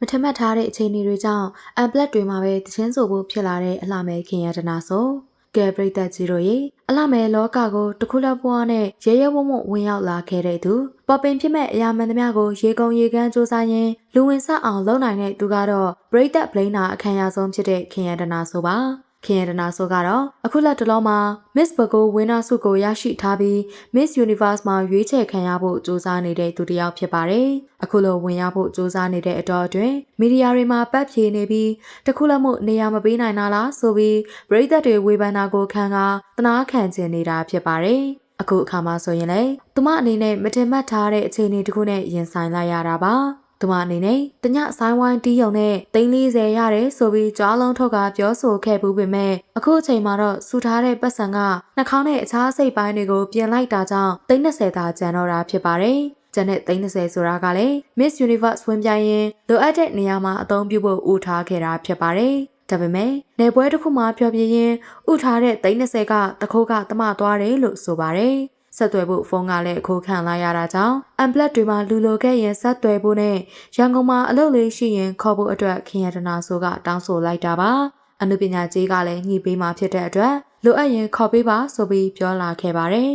မထမတ်ထားတဲ့အခြေအနေတွေကြောင့်အမ်ပလက်တွေမှာပဲတချင်းဆိုဖို့ဖြစ်လာတဲ့အလှမဲခင်ရတနာဆိုကဲပရိသတ်ကြီးတို့ရေအလှမဲလောကကိုတခုလောက်ပွားနဲ့ရဲရဲဝံ့ဝံ့ဝင်ရောက်လာခဲ့တဲ့သူပေါ်ပင်ဖြစ်မဲ့အရာမှန်သမျှကိုရေကုန်ရေကန်းစူးစမ်းရင်းလူဝင်ဆက်အောင်လုပ်နိုင်တဲ့သူကတော့ပရိသတ်ဗလိန်နာအခမ်းအနားဆုံးဖြစ်တဲ့ခင်ရတနာဆိုပါခင်ရတနာဆိုကတော့အခုလက်တလောမှာ Miss ဘကိုဝင်းနာစုကိုရရှိထားပြီး Miss Universe မှာရွေးချယ်ခံရဖို့စူးစမ်းနေတဲ့သူတစ်ယောက်ဖြစ်ပါတယ်။အခုလိုဝင်ရောက်ဖို့စူးစမ်းနေတဲ့အတော်အတွင်းမီဒီယာတွေမှာပတ်ဖြေနေပြီးတခုလက်မှုနေရာမပေးနိုင်လားဆိုပြီးပရိသတ်တွေဝေဖန်တာကိုခံကတနာခံကျင်နေတာဖြစ်ပါတယ်။အခုအခါမှာဆိုရင်လေသူမအနေနဲ့မတင်မှတ်ထားတဲ့အခြေအနေတစ်ခုနဲ့ရင်ဆိုင်လိုက်ရတာပါ။သူမအနေနဲ့တညဆိုင်ဝိုင်းတီးရုံနဲ့340ရတယ်ဆိုပြီးကြားလုံးထုတ်ကပြောဆိုခဲ့ပူးပေမဲ့အခုအချိန်မှာတော့စူထားတဲ့ပတ်စံကနှာခေါင်းနဲ့အခြားစိတ်ပိုင်းတွေကိုပြင်လိုက်တာကြောင့်30သာကျန်တော့တာဖြစ်ပါတယ်။ကျန်တဲ့30ဆိုတာကလည်း Miss Universe ဝင်ပြိုင်ရင်လိုအပ်တဲ့နေရာမှာအသုံးပြုဖို့ဦးထားခဲ့တာဖြစ်ပါတယ်။ဒါပေမဲ့နေပွဲတစ်ခုမှဖျော်ပြရင်ဥထားတဲ့30ကတခိုးကတမသွားတယ်လို့ဆိုပါတယ်။ဆက်သွယ်ဖို့ဖုန်းကလည်းအခုခံလာရတာကြောင့်အမ်ပလက်တွေမှာလူလိုခဲ့ရင်ဆက်သွယ်ဖို့နဲ့ရန်ကုန်မှာအလုပ်လေးရှိရင်ခေါ်ဖို့အတွက်ခင်ရတနာဆိုကတောင်းဆိုလိုက်တာပါအနုပညာကြီးကလည်းညှိပေးမှဖြစ်တဲ့အတွက်လိုအပ်ရင်ခေါ်ပေးပါဆိုပြီးပြောလာခဲ့ပါတယ်